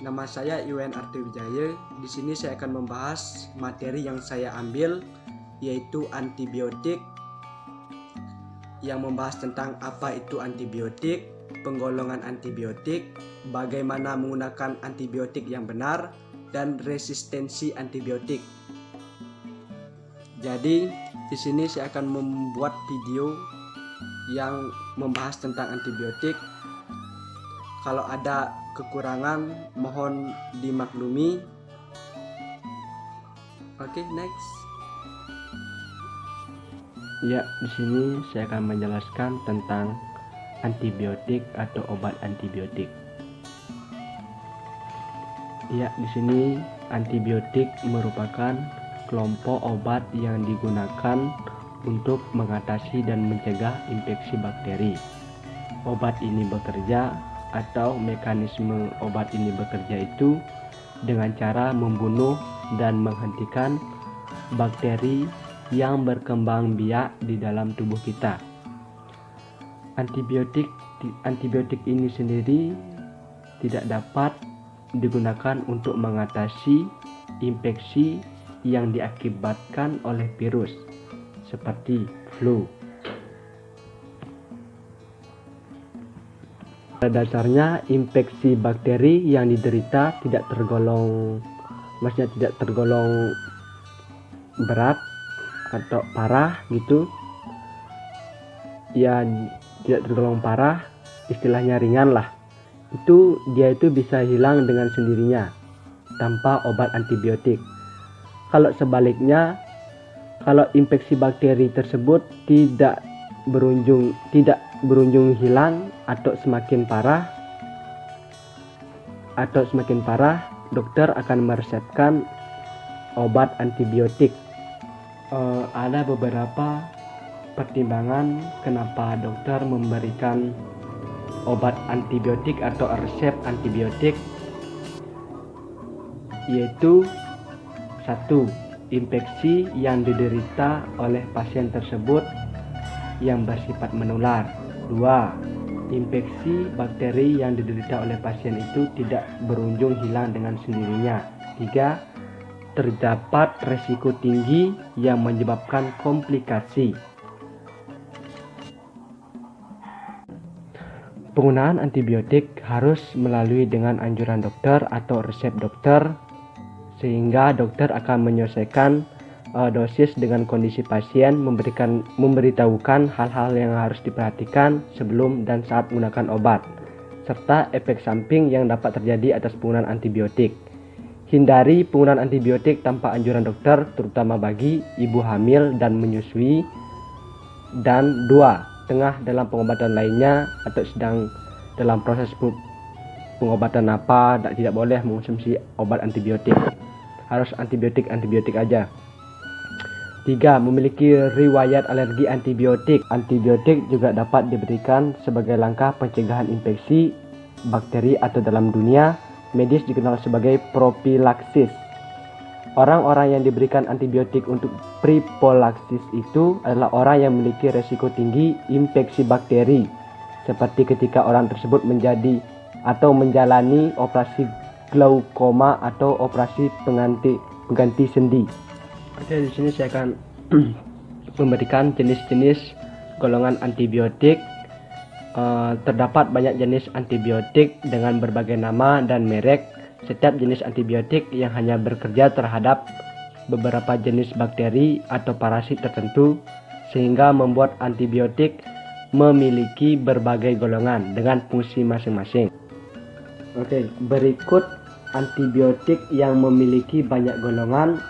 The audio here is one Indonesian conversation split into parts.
nama saya Iwan Ardiwijaya. Di sini saya akan membahas materi yang saya ambil, yaitu antibiotik, yang membahas tentang apa itu antibiotik, penggolongan antibiotik, bagaimana menggunakan antibiotik yang benar, dan resistensi antibiotik. Jadi di sini saya akan membuat video yang membahas tentang antibiotik. Kalau ada kekurangan mohon dimaklumi. Oke, next. Ya, di sini saya akan menjelaskan tentang antibiotik atau obat antibiotik. Ya, di sini antibiotik merupakan kelompok obat yang digunakan untuk mengatasi dan mencegah infeksi bakteri. Obat ini bekerja atau mekanisme obat ini bekerja itu dengan cara membunuh dan menghentikan bakteri yang berkembang biak di dalam tubuh kita. Antibiotik ini sendiri tidak dapat digunakan untuk mengatasi infeksi yang diakibatkan oleh virus seperti flu. Pada dasarnya infeksi bakteri yang diderita tidak tergolong berat atau parah gitu. Ya, tidak tergolong parah, istilahnya ringan lah. Dia itu bisa hilang dengan sendirinya tanpa obat antibiotik. Kalau sebaliknya, kalau infeksi bakteri tersebut tidak berujung hilang atau semakin parah, dokter akan meresepkan obat antibiotik. Ada beberapa pertimbangan kenapa dokter memberikan obat antibiotik atau resep antibiotik, yaitu 1. Infeksi yang diderita oleh pasien tersebut yang bersifat menular. 2. Infeksi bakteri yang diderita oleh pasien itu tidak berujung hilang dengan sendirinya. 3. Terdapat resiko tinggi yang menyebabkan komplikasi. Penggunaan antibiotik harus melalui dengan anjuran dokter atau resep dokter, sehingga dokter akan menyesuaikan dosis dengan kondisi pasien, memberitahukan hal-hal yang harus diperhatikan sebelum dan saat menggunakan obat, serta efek samping yang dapat terjadi atas penggunaan antibiotik. Hindari penggunaan antibiotik tanpa anjuran dokter, terutama bagi ibu hamil dan menyusui. Dan 2. Tengah dalam pengobatan lainnya atau sedang dalam proses pengobatan tidak boleh mengonsumsi obat antibiotik. Harus antibiotik aja. 3. Memiliki riwayat alergi antibiotik. Antibiotik juga dapat diberikan sebagai langkah pencegahan infeksi bakteri atau dalam dunia medis dikenal sebagai propilaksis. Orang-orang yang diberikan antibiotik untuk propilaksis itu adalah orang yang memiliki resiko tinggi infeksi bakteri, seperti ketika orang tersebut menjalani operasi glaukoma atau operasi pengganti sendi. Oke, di sini saya akan memberikan jenis-jenis golongan antibiotik. Terdapat banyak jenis antibiotik dengan berbagai nama dan merek. Setiap jenis antibiotik yang hanya bekerja terhadap beberapa jenis bakteri atau parasit tertentu, sehingga membuat antibiotik memiliki berbagai golongan dengan fungsi masing-masing. Oke, berikut antibiotik yang memiliki banyak golongan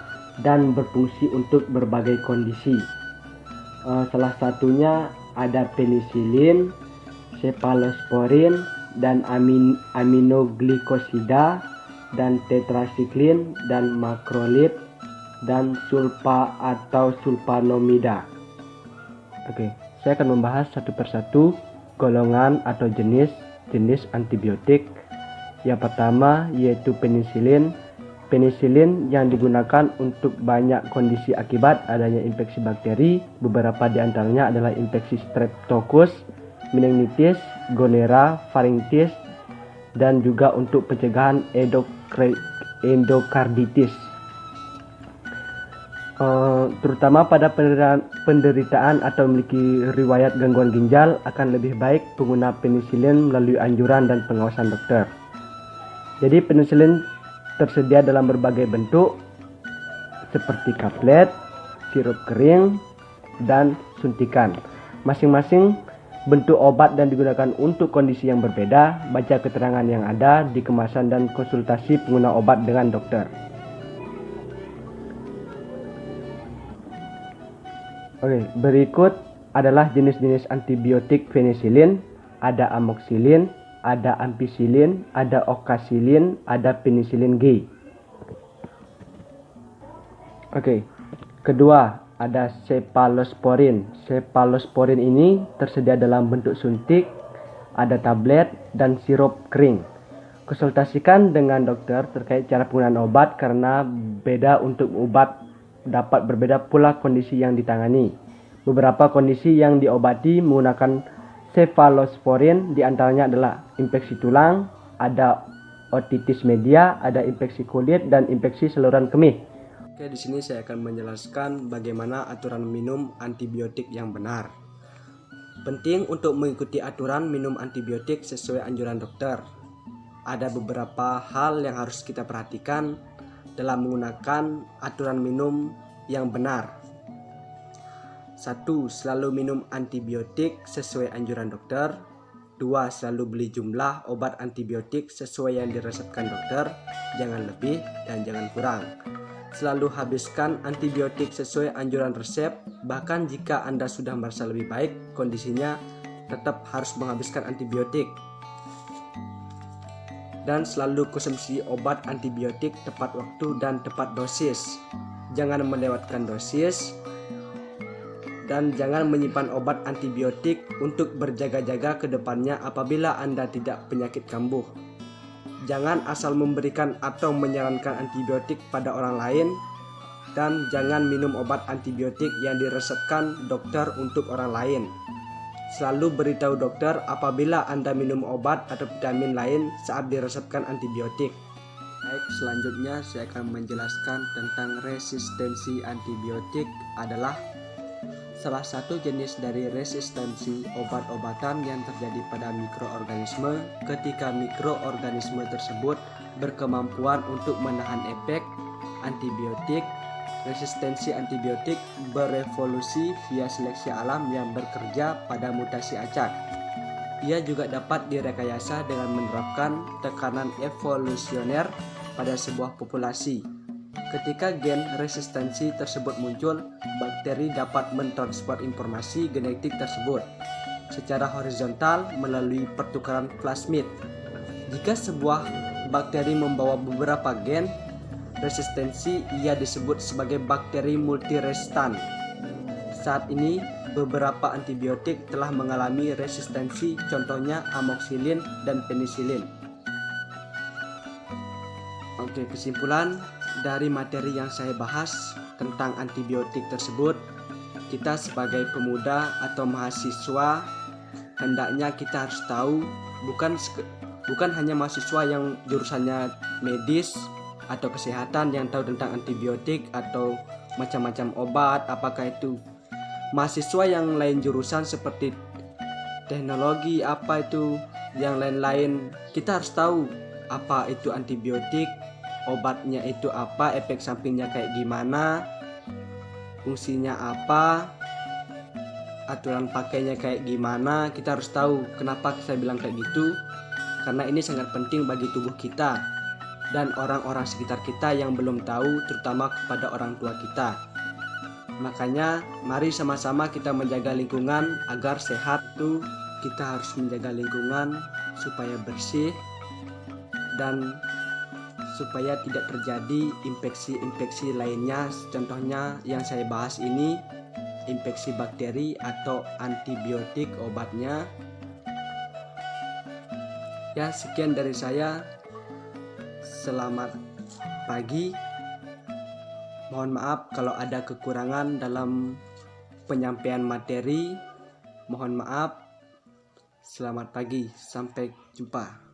dan berfungsi untuk berbagai kondisi. Salah satunya ada penisilin, cephalosporin, dan aminoglikosida, dan tetrasiklin, dan makrolid, dan sulfa atau sulfanomida. Oke, saya akan membahas satu persatu golongan atau jenis antibiotik. Yang pertama yaitu penisilin. Penisilin yang digunakan untuk banyak kondisi akibat adanya infeksi bakteri. Beberapa di antaranya adalah infeksi streptococcus, meningitis, gonera, faringitis, dan juga untuk pencegahan endokarditis. Terutama pada penderitaan atau memiliki riwayat gangguan ginjal, akan lebih baik pengguna penisilin melalui anjuran dan pengawasan dokter. Jadi penisilin tersedia dalam berbagai bentuk seperti kaplet, sirup kering, dan suntikan. Masing-masing bentuk obat dan digunakan untuk kondisi yang berbeda. Baca keterangan yang ada di kemasan dan konsultasi pengguna obat dengan dokter. Oke, berikut adalah jenis-jenis antibiotik penisilin. Ada amoxicillin, ada ampicillin, ada okacillin, ada penicillin G. Oke, kedua ada cephalosporin. Cephalosporin ini tersedia dalam bentuk suntik, ada tablet, dan sirup kering. Konsultasikan dengan dokter terkait cara penggunaan obat karena beda untuk obat dapat berbeda pula kondisi yang ditangani. Beberapa kondisi yang diobati menggunakan cephalosporin diantaranya adalah infeksi tulang, ada otitis media, ada infeksi kulit, dan infeksi saluran kemih. Oke, di sini saya akan menjelaskan bagaimana aturan minum antibiotik yang benar. Penting untuk mengikuti aturan minum antibiotik sesuai anjuran dokter. Ada beberapa hal yang harus kita perhatikan dalam menggunakan aturan minum yang benar. 1. Selalu minum antibiotik sesuai anjuran dokter. 2. Selalu beli jumlah obat antibiotik sesuai yang diresepkan dokter, jangan lebih dan jangan kurang. Selalu habiskan antibiotik sesuai anjuran resep, bahkan jika Anda sudah merasa lebih baik kondisinya, tetap harus menghabiskan antibiotik. Dan selalu konsumsi obat antibiotik tepat waktu dan tepat dosis. Jangan melewatkan dosis, dan jangan menyimpan obat antibiotik untuk berjaga-jaga ke depannya apabila Anda tidak penyakit kambuh. Jangan asal memberikan atau menyarankan antibiotik pada orang lain, dan jangan minum obat antibiotik yang diresepkan dokter untuk orang lain. Selalu beritahu dokter apabila Anda minum obat atau vitamin lain saat diresepkan antibiotik. Baik, selanjutnya saya akan menjelaskan tentang resistensi antibiotik adalah salah satu jenis dari resistensi obat-obatan yang terjadi pada mikroorganisme ketika mikroorganisme tersebut berkemampuan untuk menahan efek antibiotik. Resistensi antibiotik berevolusi via seleksi alam yang bekerja pada mutasi acak. Ia juga dapat direkayasa dengan menerapkan tekanan evolusioner pada sebuah populasi. Ketika gen resistensi tersebut muncul, bakteri dapat mentransfer informasi genetik tersebut secara horizontal melalui pertukaran plasmid. Jika sebuah bakteri membawa beberapa gen resistensi, ia disebut sebagai bakteri multiresistan. Saat ini, beberapa antibiotik telah mengalami resistensi, contohnya amoxicillin dan penisilin. Oke, kesimpulan dari materi yang saya bahas tentang antibiotik tersebut, kita sebagai pemuda atau mahasiswa hendaknya kita harus tahu, bukan hanya mahasiswa yang jurusannya medis atau kesehatan yang tahu tentang antibiotik atau macam-macam obat, apakah itu mahasiswa yang lain jurusan seperti teknologi, apa itu yang lain-lain, kita harus tahu apa itu antibiotik, obatnya itu apa, efek sampingnya kayak gimana, fungsinya apa, aturan pakainya kayak gimana. Kita harus tahu. Kenapa saya bilang kayak gitu? Karena ini sangat penting bagi tubuh kita dan orang-orang sekitar kita yang belum tahu, terutama kepada orang tua kita. Makanya mari sama-sama kita menjaga lingkungan agar sehat. Itu kita harus menjaga lingkungan supaya bersih dan supaya tidak terjadi infeksi-infeksi lainnya. Contohnya yang saya bahas ini, infeksi bakteri atau antibiotik obatnya. Ya, sekian dari saya. Selamat pagi. Mohon maaf kalau ada kekurangan dalam penyampaian materi. Mohon maaf. Selamat pagi. Sampai jumpa.